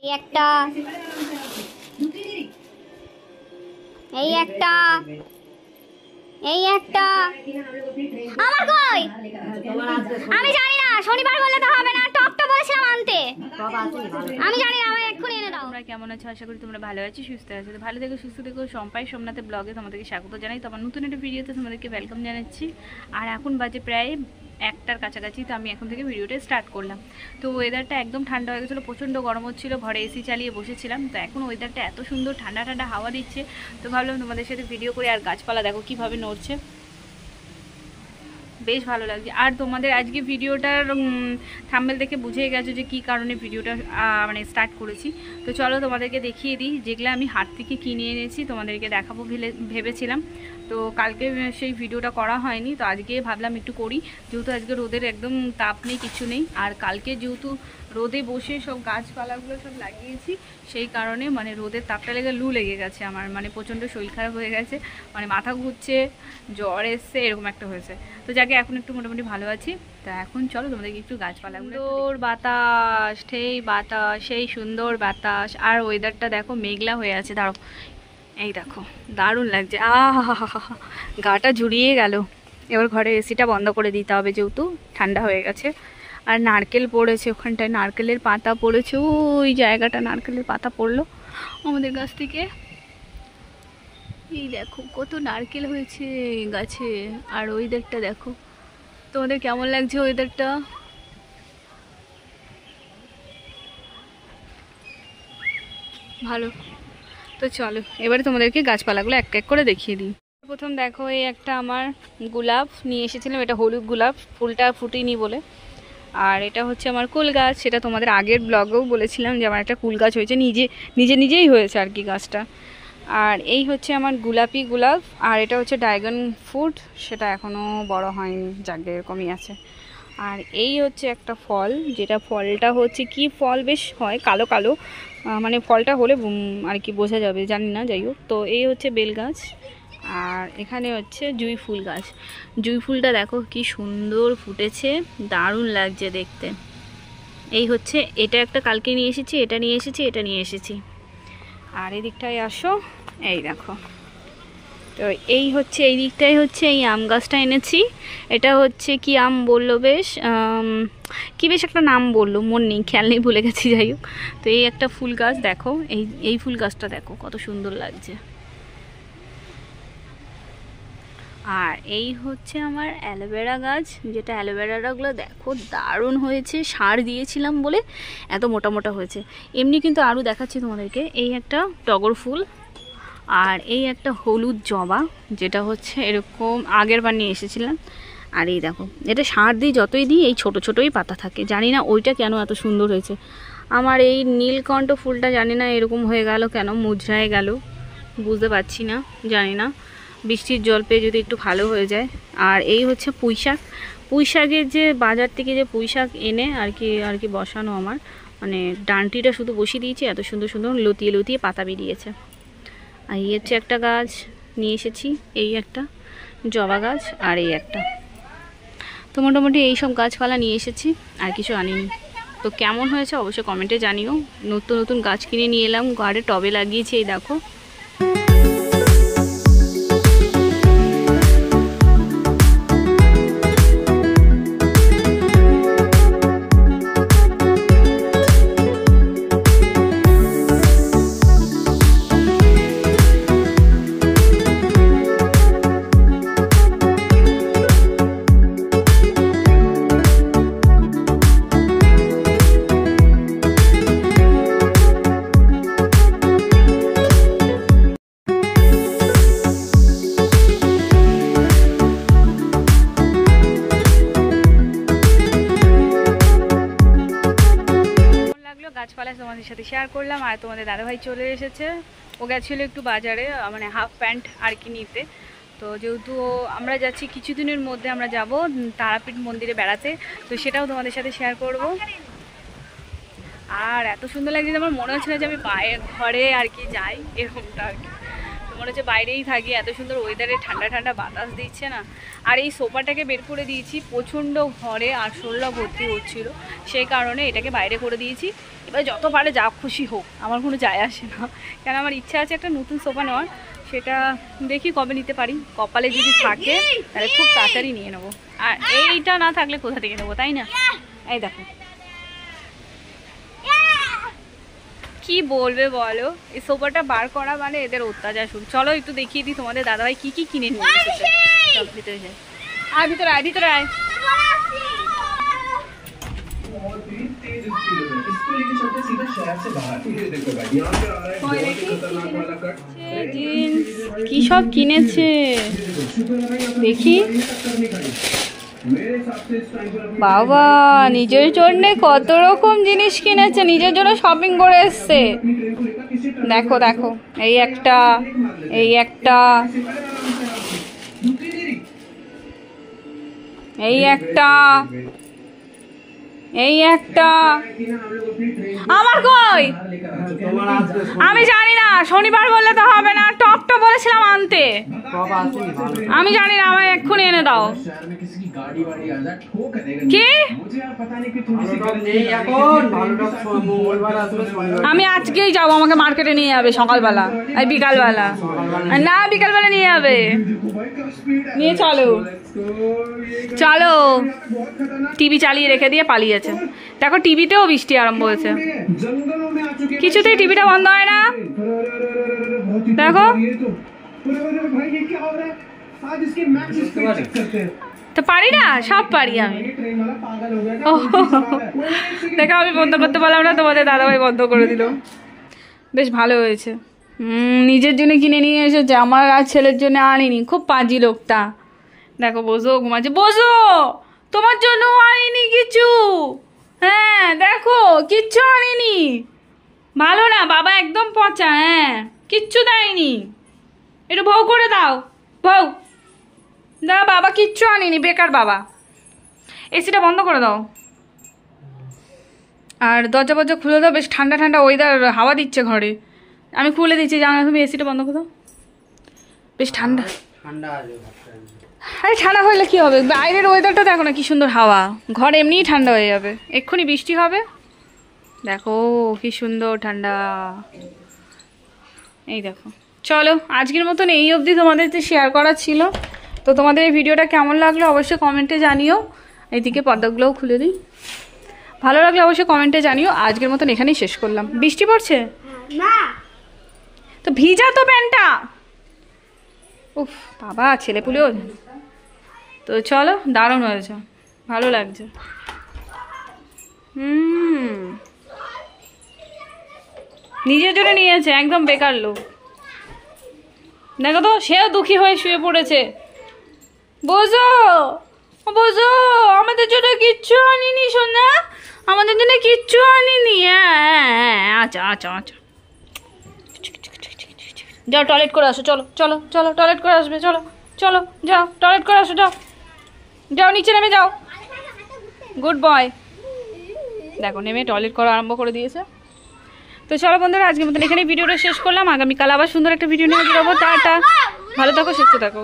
এই একটা এই একটা এই একটা আমার কই আমি জানি না, শনিবার বললে তো হবে না, টপটা বলেছিলাম আনতে, আমি জানি না, আমার এক্ষুনি এনে দাও। তোমরা কেমন আছো? আশা করি তোমরা ভালো আছো, সুস্থ আছো। তো ভালো থেকো, সুস্থ থেকো। সম্পাই সোমনাথের ব্লগে তোমাদেরকে স্বাগত জানাই। তো আমার নতুন একটা ভিডিওতে তোমাদেরকে ওয়েলকাম জানাচ্ছি। আর এখন বাজে প্রায় 1টার কাছাকাছি। তো আমি এখন থেকে ভিডিওটা স্টার্ট করলাম। তো ওয়েদারটা একদম ঠান্ডা হয়ে গেছিলো, প্রচণ্ড গরম হচ্ছিলো, ঘরে এসি চালিয়ে বসেছিলাম। তো এখন ওয়েদারটা এত সুন্দর ঠান্ডা ঠান্ডা হাওয়া দিচ্ছে, তো ভাবলাম তোমাদের সাথে ভিডিও করে। আর গাছপালা দেখো কীভাবে নড়ছে, বেশ ভালো লাগছে। আর তোমাদের আজকে ভিডিওটার থাম্বনেল দেখে বুঝে গেছো যে কী কারণে ভিডিওটা মানে স্টার্ট করেছি। তো চলো তোমাদেরকে দেখিয়ে দিই যেগুলো আমি হাট থেকে কিনে এনেছি, তোমাদেরকে দেখাবো ভেবেছিলাম। তো কালকে সেই ভিডিওটা করা হয়নি, তো আজকে ভাবলাম একটু করি, যেহেতু আজকে রোদের একদম তাপ নেই, কিছু নেই। আর কালকে যেহেতু রোদে বসে সব গাছপালাগুলো সব লাগিয়েছি, সেই কারণে মানে রোদের তাপটা লেগে লু লেগে গেছে আমার, মানে প্রচণ্ড শরীর খারাপ হয়ে গেছে, মানে মাথা ঘুরছে, জ্বর এসছে, এরকম একটা হয়েছে। তো যাকে এখন একটু মোটামুটি ভালো আছি। তা এখন চলো তোমাদেরকে একটু গাছপালাগুলো, সুন্দর বাতাস, সেই বাতাস, সেই সুন্দর বাতাস। আর ওয়েদারটা দেখো মেঘলা হয়ে আছে, দাঁড়ো, এই দেখো দারুণ লাগছে, গাটা জুড়িয়ে গেল। এবার ঘরে এসিটা বন্ধ করে দিতে হবে, যেহেতু ঠান্ডা হয়ে গেছে। আর নারকেল পড়েছে ওখানটায়, নারকেলের পাতা পড়েছে, ওই জায়গাটা নারকেলের পাতা পড়লো আমাদের গাছ থেকে। এই দেখো কত নারকেল হয়েছে গাছে। আর ওয়েদারটা দেখো, তোমাদের কেমন লাগছে ওয়েদারটা? ভালো। তো চলো এবারে তোমাদেরকে গাছপালাগুলো এক এক করে দেখিয়ে দিই। প্রথম দেখো, এই একটা আমার গোলাপ নিয়ে এসেছিলাম, এটা হলুদ গোলাপ, ফুলটা ফুটিনি বলে। আর এটা হচ্ছে আমার কুল গাছ, সেটা তোমাদের আগের ব্লগেও বলেছিলাম যে আমার একটা কুল গাছ হয়েছে, নিজেই হয়েছে আর কি গাছটা। আর এই হচ্ছে আমার গোলাপি গোলাপ। আর এটা হচ্ছে ড্রাগন ফ্রুট, সেটা এখনও বড় হয়নি, যাকে এরকমই আছে। আর এই হচ্ছে একটা ফল, যেটা ফলটা হচ্ছে কি ফল, বেশ হয় কালো কালো, মানে ফলটা হলে আর কি বোঝা যাবে, জানি না, যাই হোক। তো এই হচ্ছে বেল গাছ। আর এখানে হচ্ছে জুঁই ফুল গাছ। জুঁই ফুলটা দেখো কি সুন্দর ফুটেছে, দারুণ লাগছে দেখতে। এই হচ্ছে, এটা একটা কালকে নিয়ে এসেছি, এটা নিয়ে এসেছি, এটা নিয়ে এসেছি। আর এই দিকটায় আসো, এই দেখো। তো এই হচ্ছে, এই দিকটাই হচ্ছে এই আম গাছটা এনেছি। এটা হচ্ছে কি আম বললো, বেশ কি বেশ একটা নাম বললো, মন নেই, খেয়াল নেই, ভুলে গেছি, যাই হোক। তো এই একটা ফুল গাছ দেখো, এই ফুল গাছটা দেখো কত সুন্দর লাগছে। আর এই হচ্ছে আমার অ্যালোভেরা গাছ, যেটা অ্যালোভেরাগুলো দেখো দারুণ হয়েছে, সার দিয়েছিলাম বলে এত মোটা মোটা হয়েছে। এমনি কিন্তু আরও দেখাচ্ছি তোমাদেরকে। এই একটা টগর ফুল, আর এই একটা হলুদ জবা, যেটা হচ্ছে এরকম আগের বার নিয়ে এসেছিলাম। আর এই দেখো, এটা সার দিই, যতই দিই এই ছোট ছোটই পাতা থাকে, জানি না ওইটা কেন এত সুন্দর হয়েছে। আমার এই নীলকণ্ঠ ফুলটা জানি না এরকম হয়ে গেল কেন, মুজরায় গেল, বুঝতে পারছি না, জানি না, বৃষ্টির জল পেয়ে যদি একটু ভালো হয়ে যায়। আর এই হচ্ছে পুঁই শাক। পুঁই শাকের যে বাজার থেকে যে পুঁই শাক এনে আর কি বসানো আমার, মানে ডাঁটিটা শুধু বসিয়ে দিয়েছি, এত সুন্দর সুন্দর লতিয়ে লতিয়ে পাতা বেরিয়েছে। আর এই হচ্ছে একটা গাছ নিয়ে এসেছি, এই একটা জবা গাছ, আর এই একটা। তো মোটামুটি এইসব গাছপালা নিয়ে এসেছি, আর কিছু আনিনি। তো কেমন হয়েছে অবশ্যই কমেন্টে জানিও। নতুন নতুন গাছ কিনে নিয়ে এলাম, ঘরে টবে লাগিয়েছি, এই দেখো। গাছপালা তোমাদের সাথে শেয়ার করলাম। আর তোমাদের দাদাভাই চলে এসেছে, ও গেছিলো একটু বাজারে, মানে হাফ প্যান্ট আর কি নিতে। তো যেহেতু আমরা যাচ্ছি কিছুদিনের মধ্যে, আমরা যাব তারাপীঠ মন্দিরে বেড়াতে, তো সেটাও তোমাদের সাথে শেয়ার করব। আর এত সুন্দর লাগছে, আমার মনে হচ্ছিল যে আমি ঘরে আর কি যাই, এরকমটা আর কি। মনে হচ্ছে বাইরেই থাকি, এত সুন্দর ওয়েদারে ঠান্ডা ঠান্ডা বাতাস দিচ্ছে না। আর এই সোফাটাকে বের করে দিয়েছি, প্রচণ্ড ঘরে আরশোলা ভর্তি হচ্ছিল, সেই কারণে এটাকে বাইরে করে দিয়েছি। এবার যত পারে যা খুশি হোক, আমার কোনো যায় আসে না, কেন আমার ইচ্ছা আছে একটা নতুন সোফা নেওয়ার। সেটা দেখি কবে নিতে পারি, কপালে যদি থাকে তাহলে খুব তাড়াতাড়ি নিয়ে নেবো। আর এইটা না থাকলে কোথা থেকে নেবো, তাই না? এই দেখো কি বলবে বলো, এই সোফাটা বার করা মানে এদের অত্যাচার শুরু। চলো একটু দেখিয়ে দিই তোমাদের দাদাভাই কি কি কিনে নিয়ে এসেছে। চল ভিতরে যাই। আর ভিতরে আয়, ভিতরে আয়। কি সব কিনেছে দেখি। বাবা নিজের জন্য কত রকম জিনিস কিনেছে, নিজের জন্য শপিং করে এসছে। দেখো দেখো, এই একটা, এই একটা, এই একটা, এই একটা। আমার কই? আমি জানি না, শনিবার বললে তো হবে না। টপটা বলেছিলাম আনতে, আমি জানি না, আমায় এক্ষুনি এনে দাও। কি? আমি আজকেই যাবো, আমাকে মার্কেটে নিয়ে যাবে সকালবেলা, এই বিকালবেলা না, বিকালবেলা নিয়ে যাবে, নিয়ে চলো চলো। টিভি চালিয়ে রেখে দিয়ে পালিয়েছে। দেখো টিভিতেও বৃষ্টি আরম্ভ হয়েছে, কিছুতেই টিভিটা বন্ধ হয় না। দেখো তো পারি না, সব পারি আমি। দেখো আমি বন্ধ করতে পারলাম না, তোমাদের দাদাভাই বন্ধ করে দিল। বেশ ভালো হয়েছে। নিজের জন্য কিনে নিয়ে এসেছে, আমার আর ছেলের জন্য আনিনি। খুব পাজি লোকটা। দেখো বোঝো, ঘুমাচ্ছে। বোঝো, তোমার জন্য আনিনি কিছু। হ্যাঁ দেখো, কিচ্ছু আনিনি। ভালো না বাবা, একদম পচা। হ্যাঁ কিচ্ছু দেয়নি, একটু বউ করে দাও। বউ না বাবা, কিচ্ছু আনিনি, বেকার বাবা। এসিটা বন্ধ করে দাও, আর দরজা ফরজা খুলে দাও। বেশ ঠান্ডা ঠান্ডা ওয়েদার, হাওয়া দিচ্ছে ঘরে। আমি খুলে দিচ্ছি, জানো তুমি এসিটা বন্ধ করে দাও। বেশ ঠান্ডা ঠান্ডা। আরে ঠান্ডা হলে কি হবে, বাইরের ওয়েদারটা দেখো না কি সুন্দর হাওয়া, ঘর এমনিই ঠান্ডা হয়ে যাবে। এক্ষুনি বৃষ্টি হবে, দেখো কি সুন্দর ঠান্ডা। এই দেখো, চলো আজকের মতন এই অবধি তোমাদের শেয়ার করা ছিল। তো তোমাদের এই ভিডিওটা কেমন লাগলো অবশ্যই কমেন্টে জানিও। এইদিকে পর্দাগুলোও খুলে দিই। ভালো লাগলে অবশ্যই কমেন্টে জানিও। আজকের মতন এখানেই শেষ করলাম। বৃষ্টি পড়ছে না তো ভিজা তো প্যান্টটা। উফ বাবা, ছেলে পুলেও। তো চলো, দারুণ হয়েছে, ভালো লাগছে। নিজের জন্য নিয়েছে, একদম বেকার লোক। দেখো তো, সেও দুঃখী হয়ে শুয়ে পড়েছে। বোঝো বোঝো, আমাদের জন্য কিচ্ছু আনিনি সোনা, আমাদের জন্য কিচ্ছু আনিনি। হ্যাঁ আচ্ছা আচ্ছা আচ্ছা, যাও টয়লেট করে আসো। চলো চলো চলো, টয়লেট করে আসবে। চলো চলো, যাও টয়লেট করে আসো। যাও যাও, নিচে নেমে যাও। Good boy. দেখো নেমে টয়লেট করা আরম্ভ করে দিয়েছে। তো চলো বন্ধুরা, আজকের মতন এখানে ভিডিওটা শেষ করলাম। আগামীকাল আবার সুন্দর একটা ভিডিও নিয়ে বেরোবো। টাটা, ভালো থাকো, সুস্থ থাকো।